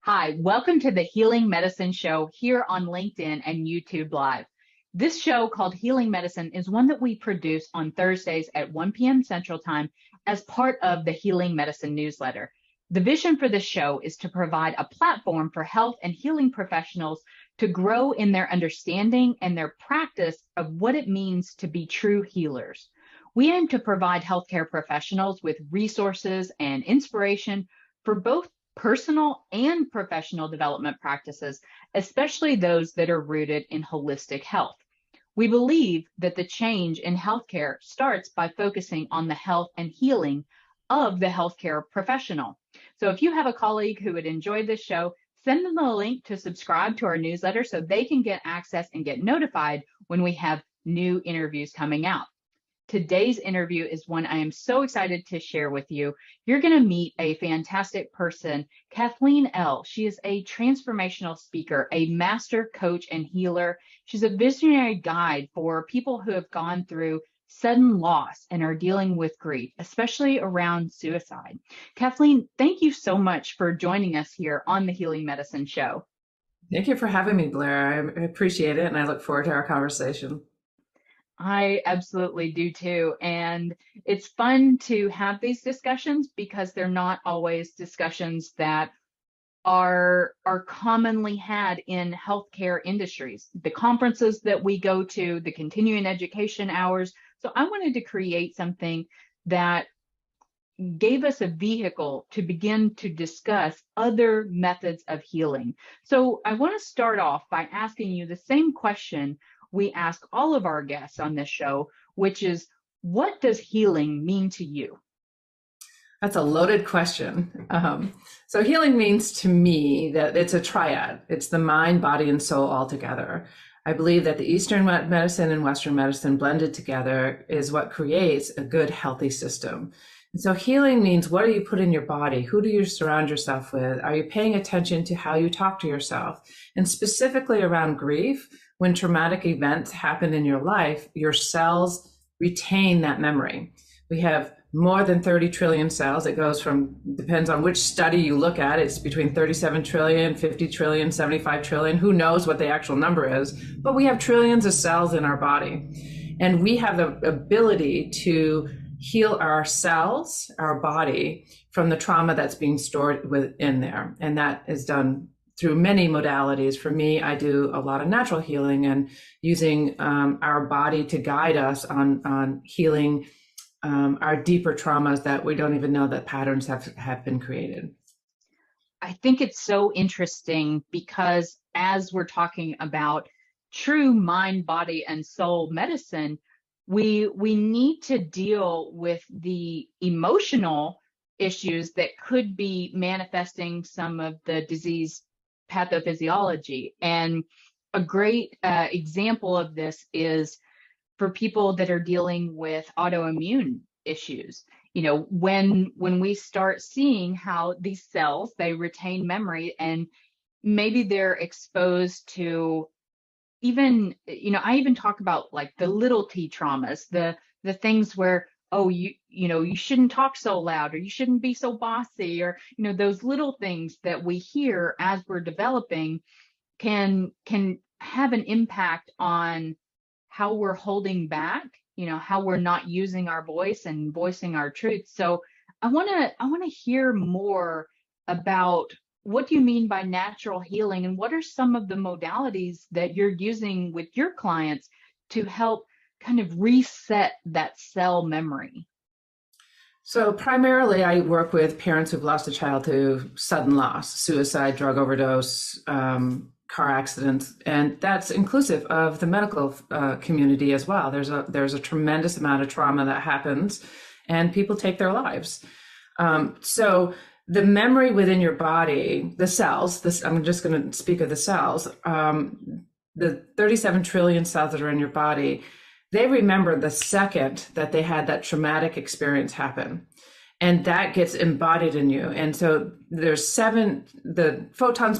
Hi, welcome to the Healing Medicine Show here on LinkedIn and YouTube Live. This show called Healing Medicine is one that we produce on Thursdays at 1 p.m. Central Time as part of the Healing Medicine newsletter. The vision for this show is to provide a platform for health and healing professionals to grow in their understanding and their practice of what it means to be true healers. We aim to provide healthcare professionals with resources and inspiration for both personal and professional development practices, especially those that are rooted in holistic health. We believe that the change in healthcare starts by focusing on the health and healing of the healthcare professional. So if you have a colleague who would enjoy this show, send them the link to subscribe to our newsletter so they can get access and get notified when we have new interviews coming out. Today's interview is one I am so excited to share with you. You're going to meet a fantastic person, Cathleen Elle. She is a transformational speaker, a master coach and healer. She's a visionary guide for people who have gone through sudden loss and are dealing with grief, especially around suicide. Kathleen, thank you so much for joining us here on the Healing Medicine Show. Thank you for having me, Blair. I appreciate it, and I look forward to our conversation. I absolutely do too. And it's fun to have these discussions because they're not always discussions that are commonly had in healthcare industries. The conferences that we go to, the continuing education hours. So I wanted to create something that gave us a vehicle to begin to discuss other methods of healing. So I want to start off by asking you the same question we ask all of our guests on this show, which is, what does healing mean to you? That's a loaded question. So healing means to me that it's a triad. It's the mind, body, and soul all together. I believe that the Eastern medicine and Western medicine blended together is what creates a good, healthy system. And so healing means, what do you put in your body? Who do you surround yourself with? Are you paying attention to how you talk to yourself? And specifically around grief, when traumatic events happen in your life, your cells retain that memory. We have more than 30 trillion cells. It goes from, depends on which study you look at, it's between 37 trillion, 50 trillion, 75 trillion. Who knows what the actual number is? But we have trillions of cells in our body. And we have the ability to heal our cells, our body, from the trauma that's being stored within there. And that is done through many modalities. For me, I do a lot of natural healing and using our body to guide us on healing our deeper traumas that we don't even know that patterns have been created. I think it's so interesting because as we're talking about true mind, body, and soul medicine, we need to deal with the emotional issues that could be manifesting some of the disease pathophysiology. And a great example of this is for people that are dealing with autoimmune issues. You know, when we start seeing how these cells, they retain memory, and maybe they're exposed to even, I even talk about like the little t traumas, the things where, oh, you shouldn't talk so loud, or you shouldn't be so bossy, or, those little things that we hear as we're developing can have an impact on how we're holding back, how we're not using our voice and voicing our truth. So I want to hear more about what do you mean by natural healing, and what are some of the modalities that you're using with your clients to help kind of reset that cell memory? So primarily I work with parents who've lost a child to sudden loss, suicide, drug overdose, car accidents, and that's inclusive of the medical community as well. There's a tremendous amount of trauma that happens, and people take their lives. So the memory within your body, the cells, I'm just going to speak of the cells, the 37 trillion cells that are in your body, they remember the second that they had that traumatic experience happen. And that gets embodied in you. And so there's the photon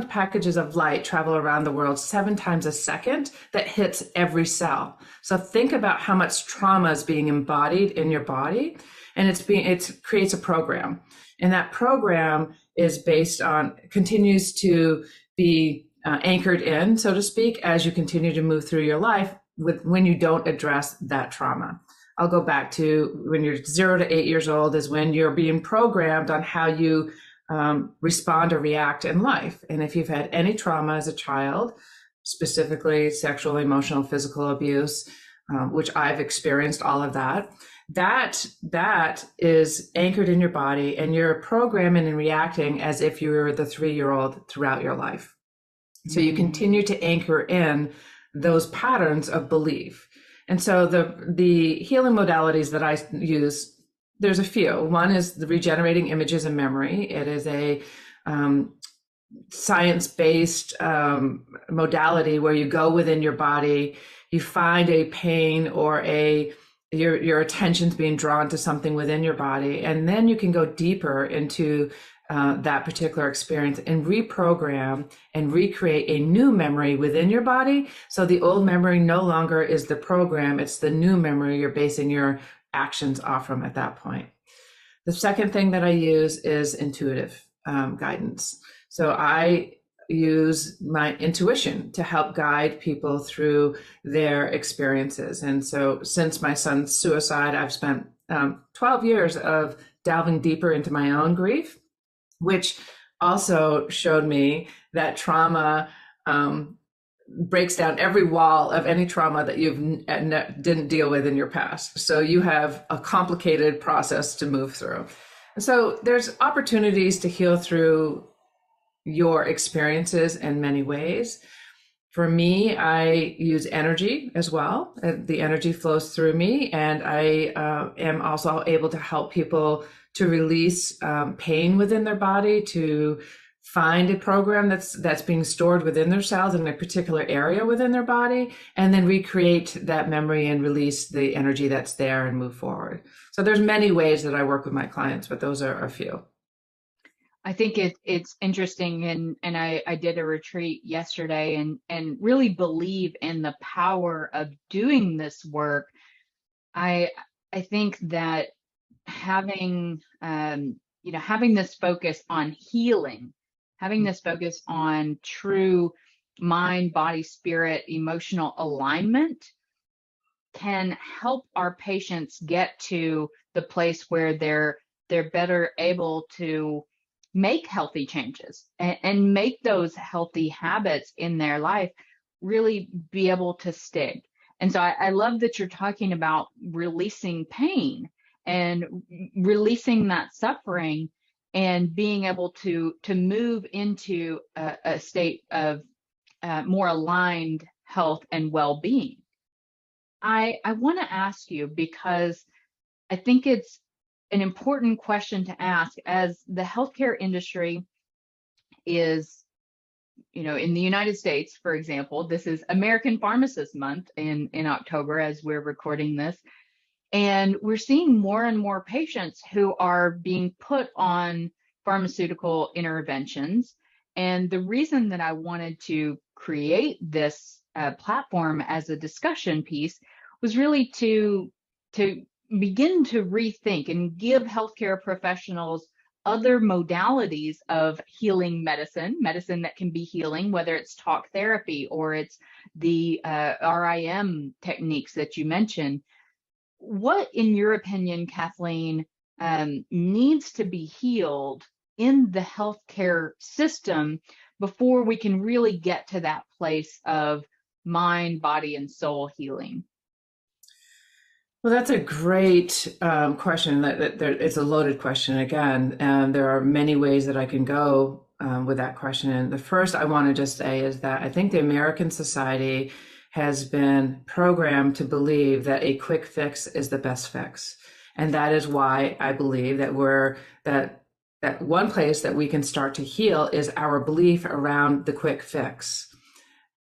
packages of light travel around the world 7 times a second that hits every cell. So think about how much trauma is being embodied in your body, and it creates a program. And that program is continues to be anchored in, so to speak, as you continue to move through your life when you don't address that trauma. I'll go back to when you're 0 to 8 years old is when you're being programmed on how you respond or react in life. And if you've had any trauma as a child, specifically sexual, emotional, physical abuse, which I've experienced all of that, that is anchored in your body, and you're programming and reacting as if you were the 3-year-old throughout your life. So you continue to anchor in those patterns of belief. And so the healing modalities that I use, there's a few. One is the regenerating images and memory. It is a science-based modality where you go within your body, you find a pain or your attention's being drawn to something within your body, and then you can go deeper into that particular experience and reprogram and recreate a new memory within your body. So the old memory no longer is the program, it's the new memory you're basing your actions off from at that point. The second thing that I use is intuitive guidance. So I use my intuition to help guide people through their experiences. And so since my son's suicide, I've spent 12 years of delving deeper into my own grief, which also showed me that trauma breaks down every wall of any trauma that you didn't deal with in your past. So you have a complicated process to move through. And so there's opportunities to heal through your experiences in many ways. For me, I use energy as well. The energy flows through me, and I am also able to help people to release pain within their body, to find a program that's being stored within their cells in a particular area within their body, and then recreate that memory and release the energy that's there and move forward. So there's many ways that I work with my clients, but those are a few. I think it's interesting, and I did a retreat yesterday and really believe in the power of doing this work. I think that having this focus on healing, having this focus on true mind, body, spirit, emotional alignment can help our patients get to the place where they're better able to make healthy changes and make those healthy habits in their life really be able to stick. And so I love that you're talking about releasing pain and releasing that suffering and being able to move into a state of more aligned health and well-being. I want to ask you, because I think it's an important question to ask, as the healthcare industry is, in the United States, for example, this is American Pharmacist Month in October as we're recording this. And we're seeing more and more patients who are being put on pharmaceutical interventions. And the reason that I wanted to create this platform as a discussion piece was really to begin to rethink and give healthcare professionals other modalities of healing medicine that can be healing, whether it's talk therapy or it's the RIM techniques that you mentioned. What, in your opinion, Kathleen, needs to be healed in the healthcare system before we can really get to that place of mind, body, and soul healing? Well, that's a great question. It's a loaded question again, and there are many ways that I can go with that question. And the first I want to just say is that I think the American society has been programmed to believe that a quick fix is the best fix. And that is why I believe that one place that we can start to heal is our belief around the quick fix.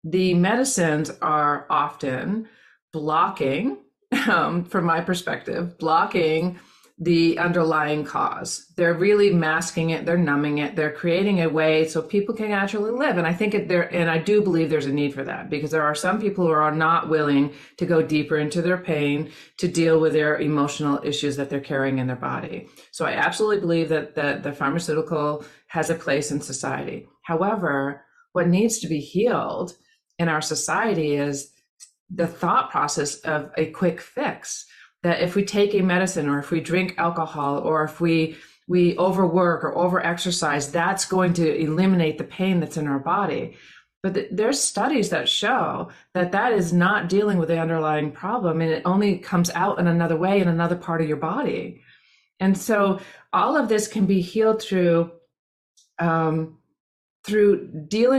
The medicines are often blocking, from my perspective, blocking the underlying cause. They're really masking it, they're numbing it, they're creating a way so people can actually live. And I think and I do believe there's a need for that, because there are some people who are not willing to go deeper into their pain to deal with their emotional issues that they're carrying in their body. So I absolutely believe that the pharmaceutical has a place in society. However, what needs to be healed in our society is the thought process of a quick fix. That if we take a medicine, or if we drink alcohol, or if we overwork or overexercise, that's going to eliminate the pain that's in our body. But there's studies that show that that is not dealing with the underlying problem, and it only comes out in another way in another part of your body. And so all of this can be healed through dealing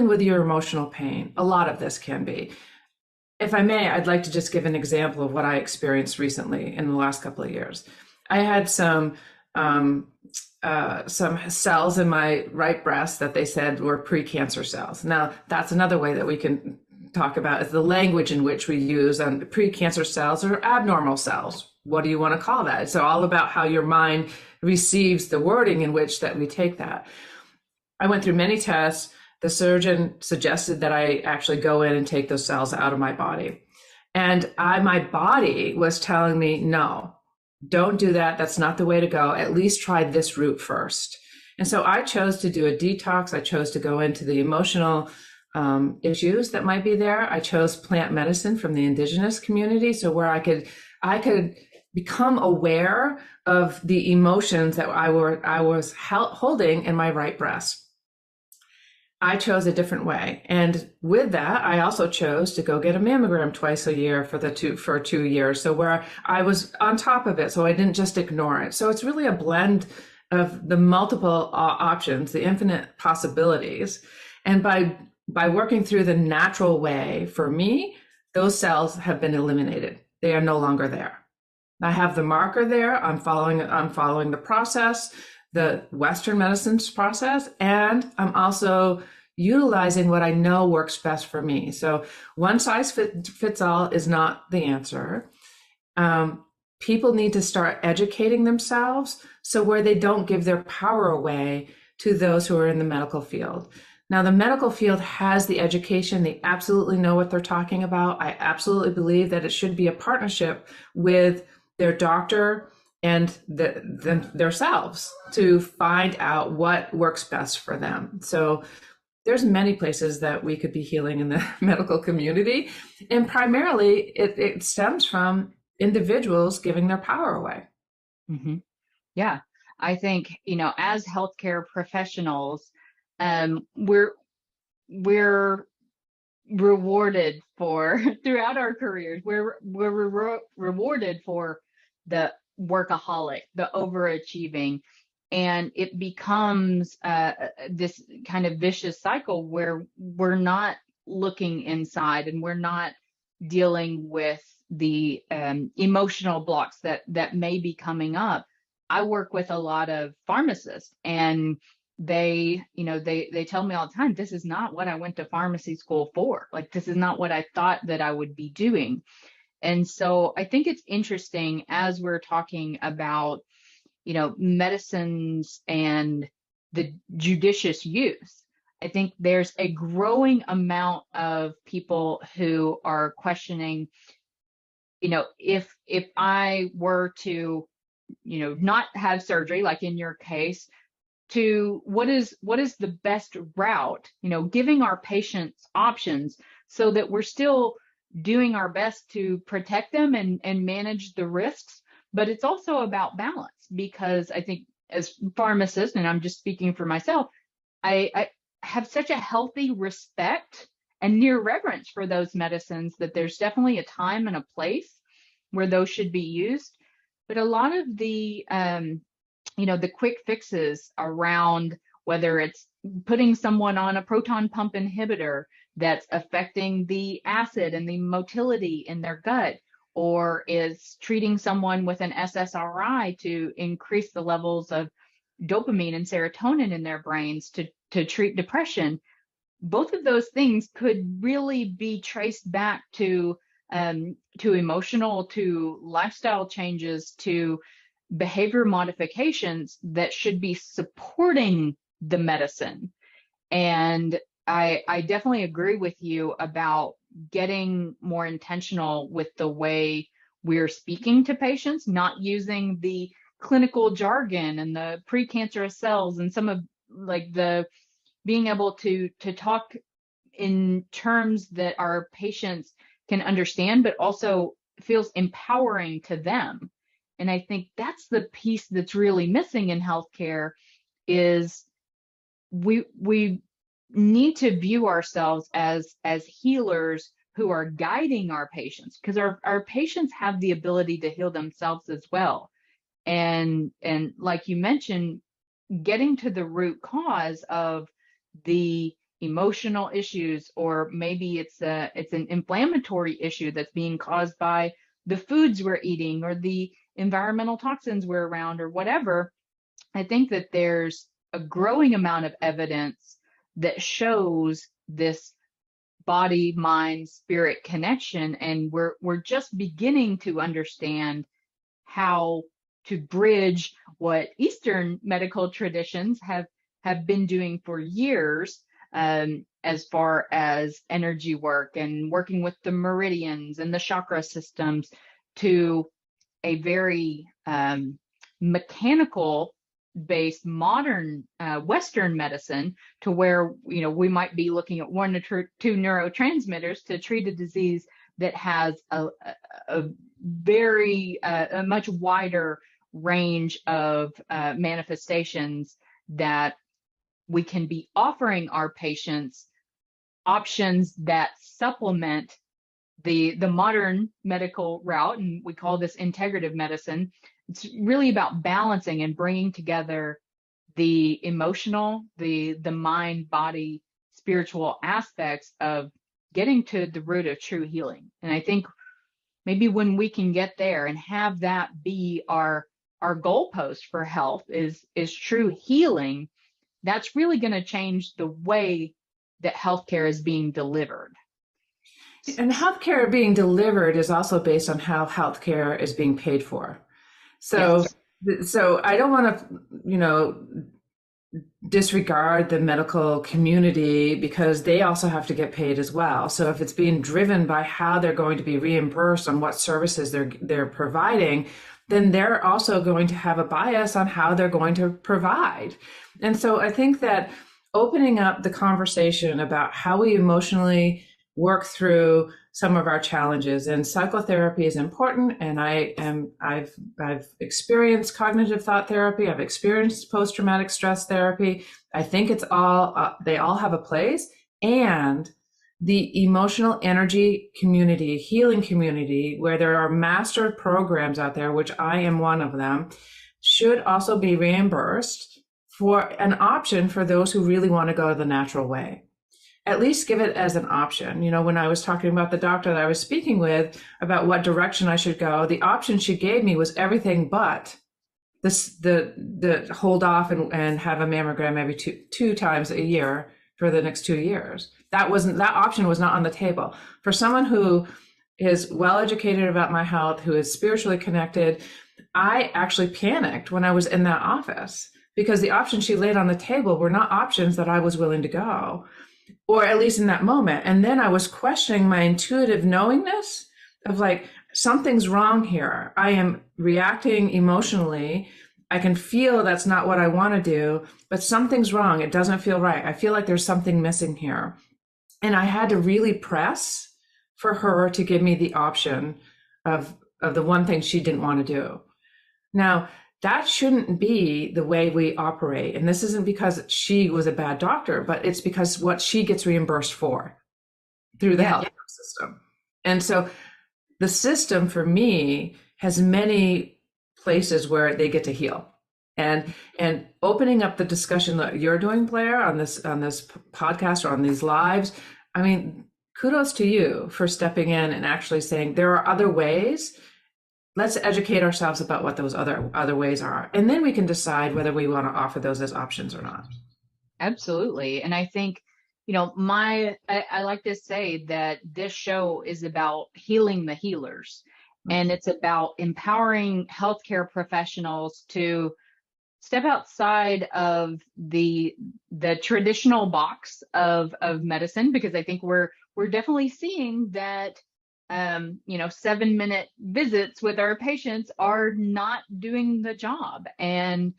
with your emotional pain. A lot of this can be. If I may, I'd like to just give an example of what I experienced recently in the last couple of years. I had some cells in my right breast that they said were pre-cancer cells. Now, that's another way that we can talk about is the language in which we use pre-cancer cells or abnormal cells. What do you want to call that? It's all about how your mind receives the wording in which that we take that. I went through many tests. The surgeon suggested that I actually go in and take those cells out of my body. And my body was telling me, no, don't do that. That's not the way to go. At least try this route first. And so I chose to do a detox. I chose to go into the emotional issues that might be there. I chose plant medicine from the indigenous community. So where I could become aware of the emotions that I was holding in my right breast. I chose a different way. And with that, I also chose to go get a mammogram twice a year for 2 years. So where I was on top of it, so I didn't just ignore it. So it's really a blend of the multiple options, the infinite possibilities. And by working through the natural way, for me, those cells have been eliminated. They are no longer there. I have the marker there. I'm following the process, the Western medicine's process, and I'm also utilizing what I know works best for me. So one size fits all is not the answer. People need to start educating themselves so where they don't give their power away to those who are in the medical field. Now, the medical field has the education. They absolutely know what they're talking about. I absolutely believe that it should be a partnership with their doctor and themselves to find out what works best for them. So there's many places that we could be healing in the medical community. And primarily it stems from individuals giving their power away. Mm-hmm. Yeah. I think, as healthcare professionals, we're rewarded for throughout our careers. We're rewarded for the workaholic, the overachieving, and it becomes this kind of vicious cycle where we're not looking inside and we're not dealing with the emotional blocks that may be coming up. I work with a lot of pharmacists, and they tell me all the time, this is not what I went to pharmacy school for. Like, this is not what I thought that I would be doing. And so I think it's interesting as we're talking about, medicines and the judicious use. I think there's a growing amount of people who are questioning, if I were to, not have surgery, like in your case, to what is the best route, giving our patients options so that we're still doing our best to protect them and manage the risks. But it's also about balance, because I think as pharmacists, and I'm just speaking for myself, I have such a healthy respect and near reverence for those medicines that there's definitely a time and a place where those should be used. But a lot of the the quick fixes around whether it's putting someone on a proton pump inhibitor that's affecting the acid and the motility in their gut, or is treating someone with an SSRI to increase the levels of dopamine and serotonin in their brains to treat depression. Both of those things could really be traced back to emotional, to lifestyle changes, to behavior modifications that should be supporting the medicine. And I definitely agree with you about getting more intentional with the way we're speaking to patients, not using the clinical jargon and the precancerous cells and some of like the being able to talk in terms that our patients can understand, but also feels empowering to them. And I think that's the piece that's really missing in healthcare is we need to view ourselves as healers who are guiding our patients, because our patients have the ability to heal themselves as well. And like you mentioned, getting to the root cause of the emotional issues, or maybe it's an inflammatory issue that's being caused by the foods we're eating or the environmental toxins we're around or whatever. I think that there's a growing amount of evidence that shows this body, mind, spirit connection, and we're just beginning to understand how to bridge what Eastern medical traditions have been doing for years, as far as energy work and working with the meridians and the chakra systems, to a very mechanical based modern Western medicine, to where we might be looking at one or two neurotransmitters to treat a disease that has a very a much wider range of manifestations, that we can be offering our patients options that supplement the modern medical route, and we call this integrative medicine. It's really about balancing and bringing together the emotional, the mind, body, spiritual aspects of getting to the root of true healing. And I think maybe when we can get there and have that be our goalpost for health is true healing, that's really going to change the way that healthcare is being delivered. And healthcare being delivered is also based on how healthcare is being paid for. So, yes. So I don't want to, disregard the medical community, because they also have to get paid as well. So if it's being driven by how they're going to be reimbursed on what services they're providing, then they're also going to have a bias on how they're going to provide. And so I think that opening up the conversation about how we emotionally work through some of our challenges, and psychotherapy is important. And I've experienced cognitive thought therapy. I've experienced post-traumatic stress therapy. I think it's all, they all have a place. And the emotional energy community, healing community, where there are master programs out there, which I am one of them, should also be reimbursed for an option for those who really want to go the natural way. At least give it as an option. When I was talking about the doctor that I was speaking with about what direction I should go, the option she gave me was everything but the hold off and have a mammogram every two times a year for the next 2 years. That option was not on the table. For someone who is well educated about my health, who is spiritually connected, I actually panicked when I was in that office, because the options she laid on the table were not options that I was willing to go, or at least in that moment. And then I was questioning my intuitive knowingness of like, something's wrong here. I am reacting emotionally. I can feel that's not what I want to do, but something's wrong. It doesn't feel right. I feel like there's something missing here. And I had to really press for her to give me the option of the one thing she didn't want to do. Now, that shouldn't be the way we operate. And this isn't because she was a bad doctor, but it's because what she gets reimbursed for through the healthcare system. And so the system for me has many places where they get to heal. And opening up the discussion that you're doing, Blair, on this podcast or on these lives, I mean, kudos to you for stepping in and actually saying there are other ways. Let's educate ourselves about what those other ways are. And then we can decide whether we want to offer those as options or not. Absolutely. And I think, I like to say that this show is about healing the healers. And it's about empowering healthcare professionals to step outside of the traditional box of medicine, because I think we're definitely seeing that 7-minute visits with our patients are not doing the job, and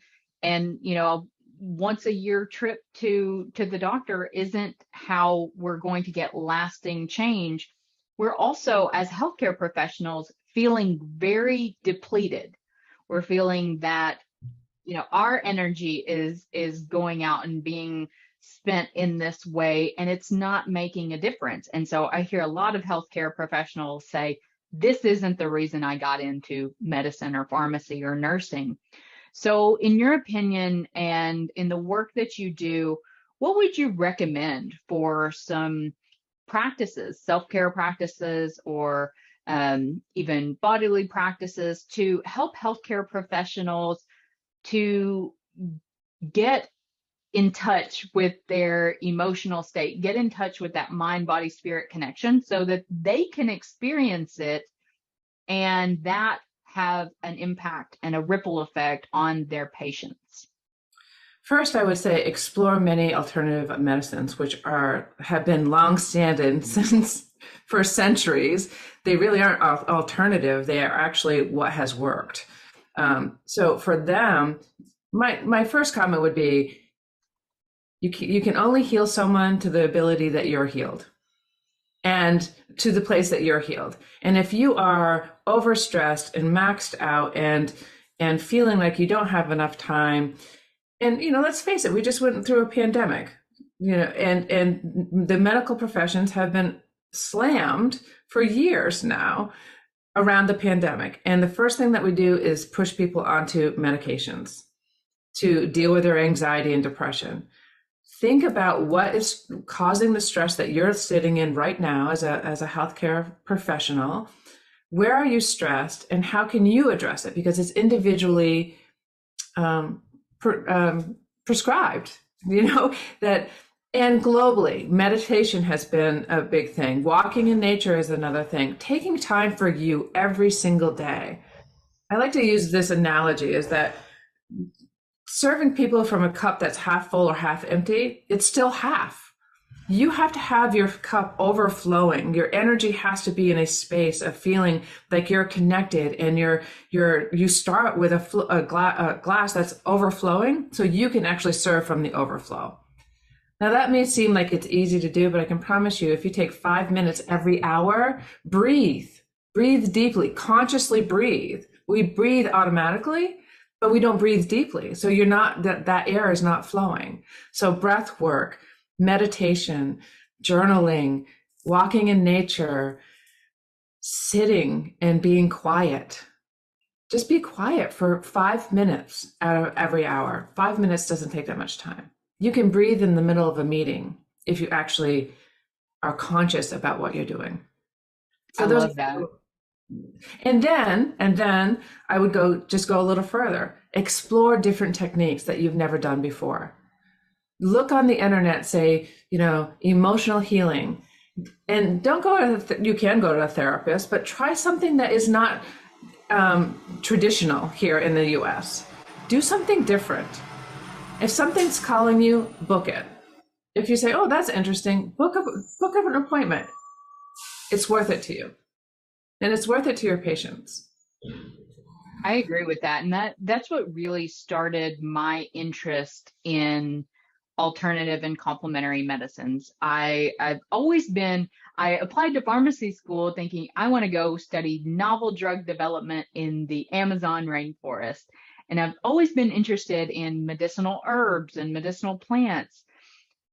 once a year trip to the doctor isn't how we're going to get lasting change. We're also, as healthcare professionals, feeling very depleted. We're feeling that our energy is going out and being spent in this way, and it's not making a difference. And so I hear a lot of healthcare professionals say, this isn't the reason I got into medicine or pharmacy or nursing. So in your opinion, and in the work that you do, what would you recommend for some practices, self-care practices, or even bodily practices to help healthcare professionals to get in touch with their emotional state, get in touch with that mind, body, spirit connection, so that they can experience it and that have an impact and a ripple effect on their patients? First, I would say explore many alternative medicines, which have been long-standing for centuries. They really aren't alternative. They are actually what has worked. So for them, my first comment would be, you can only heal someone to the ability that you're healed, and to the place that you're healed. And if you are overstressed and maxed out and feeling like you don't have enough time, and let's face it, we just went through a pandemic, and the medical professions have been slammed for years now around the pandemic. And the first thing that we do is push people onto medications to deal with their anxiety and depression. Think about what is causing the stress that you're sitting in right now as a healthcare professional. Where are you stressed, and how can you address it? Because it's individually prescribed, and globally, meditation has been a big thing. Walking in nature is another thing. Taking time for you every single day. I like to use this analogy, is that serving people from a cup that's half full or half empty, it's still half. You have to have your cup overflowing. Your energy has to be in a space of feeling like you're connected, and you start with a glass that's overflowing, so you can actually serve from the overflow. Now, that may seem like it's easy to do, but I can promise you, if you take 5 minutes every hour, breathe deeply, consciously breathe. We breathe automatically, but we don't breathe deeply. So you're not, that air is not flowing. So breath work, meditation, journaling, walking in nature, sitting and being quiet. Just be quiet for 5 minutes out of every hour. 5 minutes doesn't take that much time. You can breathe in the middle of a meeting if you actually are conscious about what you're doing. So I love that. And then I would go a little further. Explore different techniques that you've never done before. Look on the internet, say, emotional healing, and don't go to, you can go to a therapist, but try something that is not traditional here in the US. Do something different. If something's calling you, book it. If you say, oh, that's interesting, book up an appointment. It's worth it to you. And it's worth it to your patients. I agree with that. And that's what really started my interest in alternative and complementary medicines. I applied to pharmacy school thinking I want to go study novel drug development in the Amazon rainforest. And I've always been interested in medicinal herbs and medicinal plants.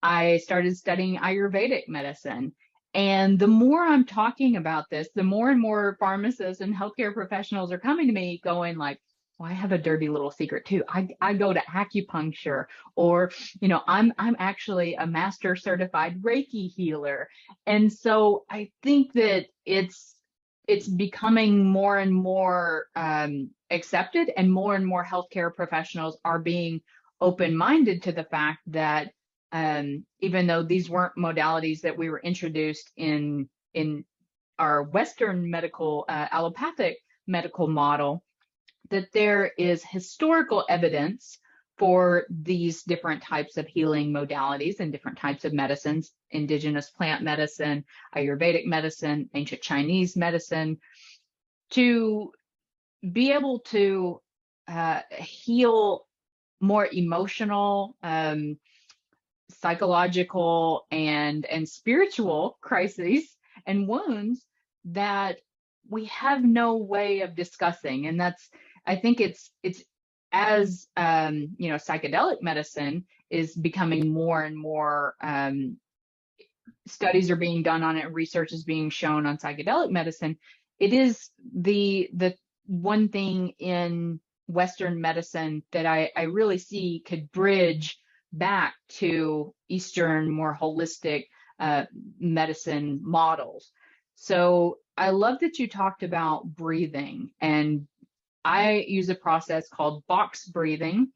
I started studying Ayurvedic medicine. And the more I'm talking about this, the more and more pharmacists and healthcare professionals are coming to me going like, well, I have a dirty little secret too. I go to acupuncture, or, I'm actually a master certified Reiki healer. And so I think that it's becoming more and more accepted, and more healthcare professionals are being open-minded to the fact that even though these weren't modalities that we were introduced in our Western medical allopathic medical model, that there is historical evidence for these different types of healing modalities and different types of medicines: indigenous plant medicine, Ayurvedic medicine, ancient Chinese medicine, to be able to heal more emotional, psychological, and spiritual crises and wounds that we have no way of discussing. And that's, I think it's as psychedelic medicine is becoming more and more, studies are being done on it, research is being shown on psychedelic medicine. It is the one thing in Western medicine that I really see could bridge back to Eastern, more holistic medicine models. So I love that you talked about breathing, and I use a process called box breathing.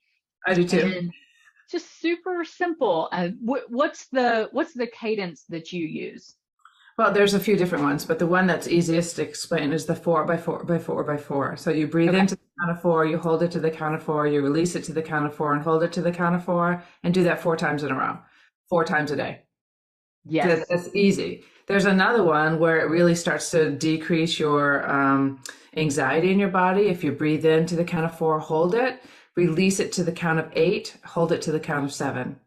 I do too. And just super simple. What's the cadence that you use? Well, there's a few different ones, but the one that's easiest to explain is the 4 by 4 by 4 by 4. So you breathe into the count of 4, you hold it to the count of 4, you release it to the count of 4, and hold it to the count of 4, and do that 4 times in a row, 4 times a day. Yes. That's easy. There's another one where it really starts to decrease your anxiety in your body. If you breathe in to the count of 4, hold it, release it to the count of 8, hold it to the count of 7. Okay.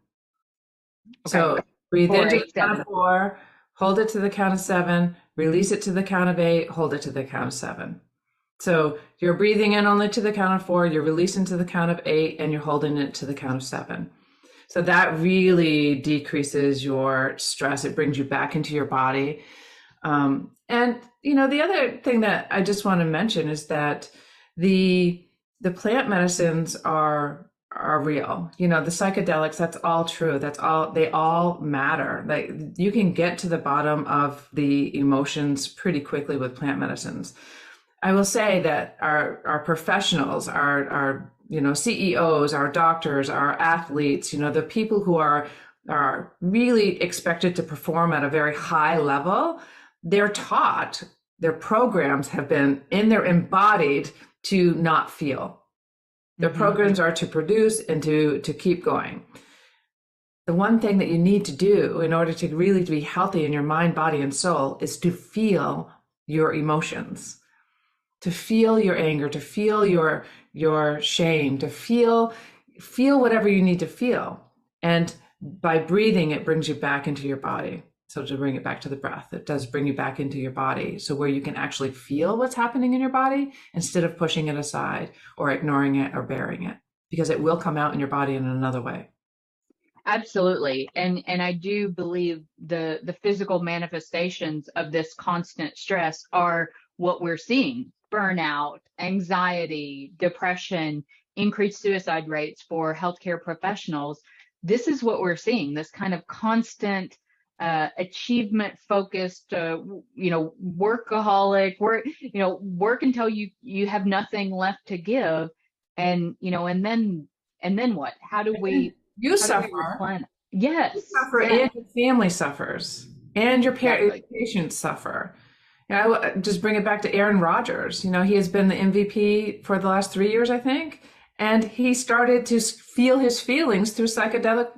So breathe 4, in to the count of 4, hold it to the count of 7, release it to the count of 8, hold it to the count of 7. So you're breathing in only to the count of 4, you're releasing to the count of 8, and you're holding it to the count of 7. So that really decreases your stress. It brings you back into your body. And, the other thing that I just want to mention is that the plant medicines are real. The psychedelics, that's all true. They all matter. You can get to the bottom of the emotions pretty quickly with plant medicines. I will say that our professionals, our CEOs, our doctors, our athletes, the people who are really expected to perform at a very high level, they're taught, their programs have been they're embodied to not feel. Their programs are to produce and to keep going. The one thing that you need to do in order to really be healthy in your mind, body, and soul is to feel your emotions, to feel your anger, to feel your shame, to feel whatever you need to feel. And by breathing, it brings you back into your body. So to bring it back to the breath, it does bring you back into your body. So where you can actually feel what's happening in your body instead of pushing it aside or ignoring it or burying it, because it will come out in your body in another way. Absolutely. And I do believe the physical manifestations of this constant stress are what we're seeing: burnout, anxiety, depression, increased suicide rates for healthcare professionals. This is what we're seeing, this kind of constant achievement focused, workaholic, work until you have nothing left to give. And, and then what? How do we, you suffer? Yes. You suffer, and your family suffers, and your patients suffer. Just bring it back to Aaron Rodgers. He has been the MVP for the last 3 years, I think. And he started to feel his feelings through psychedelic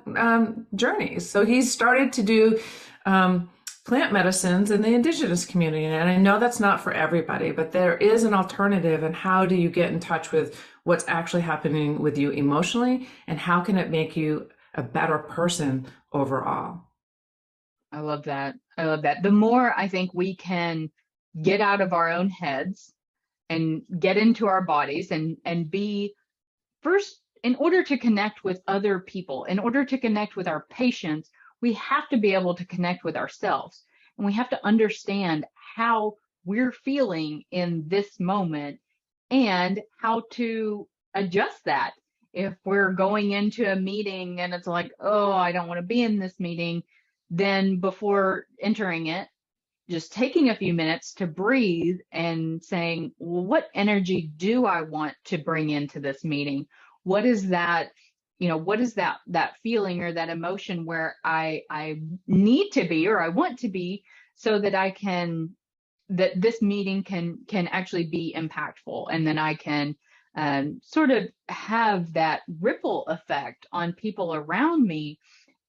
journeys. So he started to do plant medicines in the indigenous community. And I know that's not for everybody, but there is an alternative. And how do you get in touch with what's actually happening with you emotionally? And how can it make you a better person overall? I love that. The more I think we can get out of our own heads and get into our bodies and be first, in order to connect with other people, in order to connect with our patients, we have to be able to connect with ourselves. And we have to understand how we're feeling in this moment and how to adjust that. If we're going into a meeting and it's like, oh, I don't want to be in this meeting, then before entering it, just taking a few minutes to breathe and saying, well, what energy do I want to bring into this meeting? What is that, that feeling or that emotion where I need to be or I want to be, so that I can that this meeting can actually be impactful, and then I can sort of have that ripple effect on people around me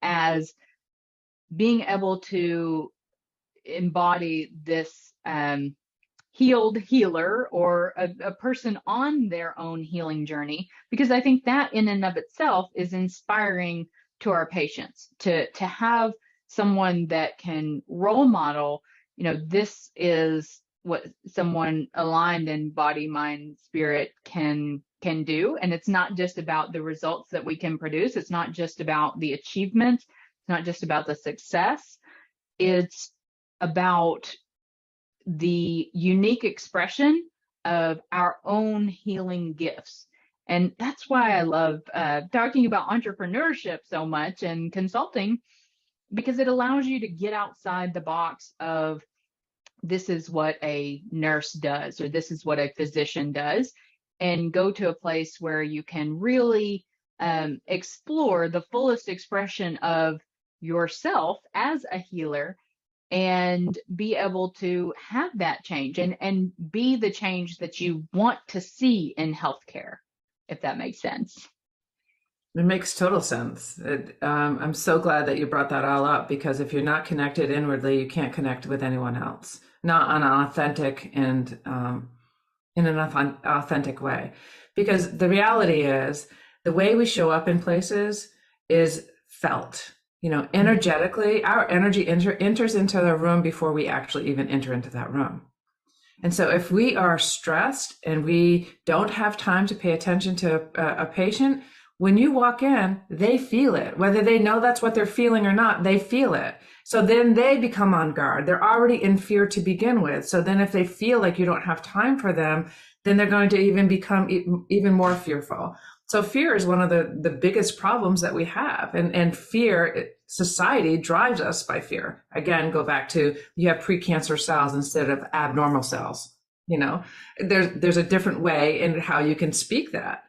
as being able to embody this healed healer, or a person on their own healing journey, because I think that in and of itself is inspiring to our patients to have someone that can role model, this is what someone aligned in body, mind, spirit can do. And it's not just about the results that we can produce. It's not just about the achievements. It's not just about the success. It's about the unique expression of our own healing gifts. And that's why I love talking about entrepreneurship so much and consulting, because it allows you to get outside the box of this is what a nurse does, or this is what a physician does, and go to a place where you can really explore the fullest expression of yourself as a healer, and be able to have that change and be the change that you want to see in healthcare, if that makes sense. It makes total sense. I'm so glad that you brought that all up, because if you're not connected inwardly, you can't connect with anyone else, not on an authentic and in an authentic way. Because the reality is, the way we show up in places is felt. Energetically, our energy enters into the room before we actually even enter into that room. And so if we are stressed and we don't have time to pay attention to a patient, when you walk in, they feel it. Whether they know that's what they're feeling or not, they feel it. So then they become on guard. They're already in fear to begin with. So then if they feel like you don't have time for them, then they're going to even become even more fearful. So fear is one of the biggest problems that we have. And fear, society drives us by fear. Again, go back to, you have precancer cells instead of abnormal cells. There's a different way in how you can speak that.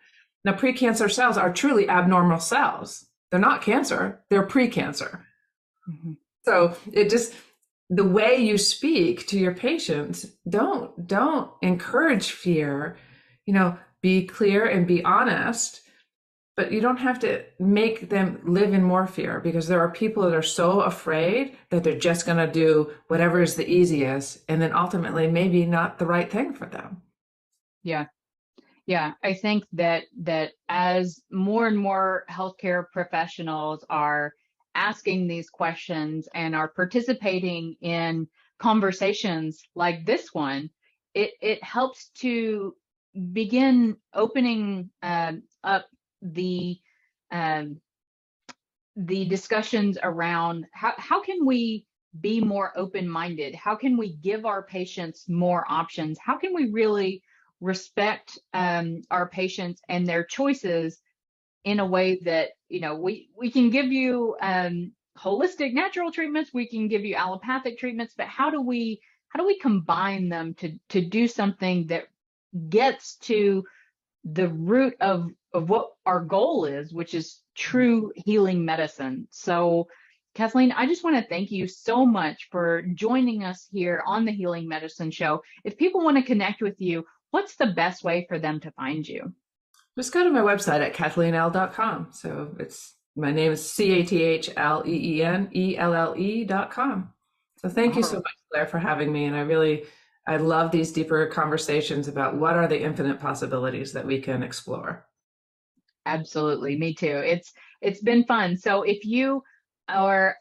Now, precancer cells are truly abnormal cells. They're not cancer, they're precancer. Mm-hmm. So the way you speak to your patients, don't encourage fear, be clear and be honest, but you don't have to make them live in more fear, because there are people that are so afraid that they're just going to do whatever is the easiest, and then ultimately maybe not the right thing for them. Yeah. Yeah, I think that as more and more healthcare professionals are asking these questions and are participating in conversations like this one, it helps to begin opening up the discussions around how can we be more open-minded? How can we give our patients more options? How can we really respect our patients and their choices in a way that, we can give you holistic natural treatments, we can give you allopathic treatments, but how do we combine them to do something that gets to the root of what our goal is, which is true healing medicine? So Kathleen, I just want to thank you so much for joining us here on the Healing Medicine Show. If people want to connect with you, what's the best way for them to find you? Just go to my website at CathleenElle.com. So my name is CathleenElle.com. So thank you so much, Claire, for having me. And I love these deeper conversations about what are the infinite possibilities that we can explore. Absolutely. Me too. It's been fun. So if you or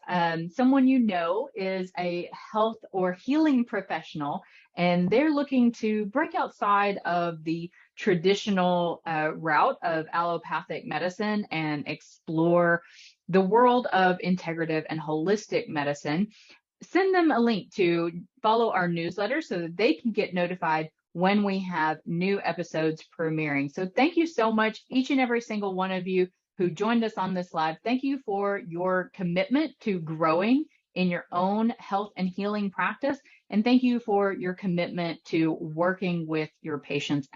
someone is a health or healing professional, and they're looking to break outside of the traditional route of allopathic medicine and explore the world of integrative and holistic medicine, send them a link to follow our newsletter so that they can get notified when we have new episodes premiering. So thank you so much, each and every single one of you who joined us on this live. Thank you for your commitment to growing in your own health and healing practice. And thank you for your commitment to working with your patients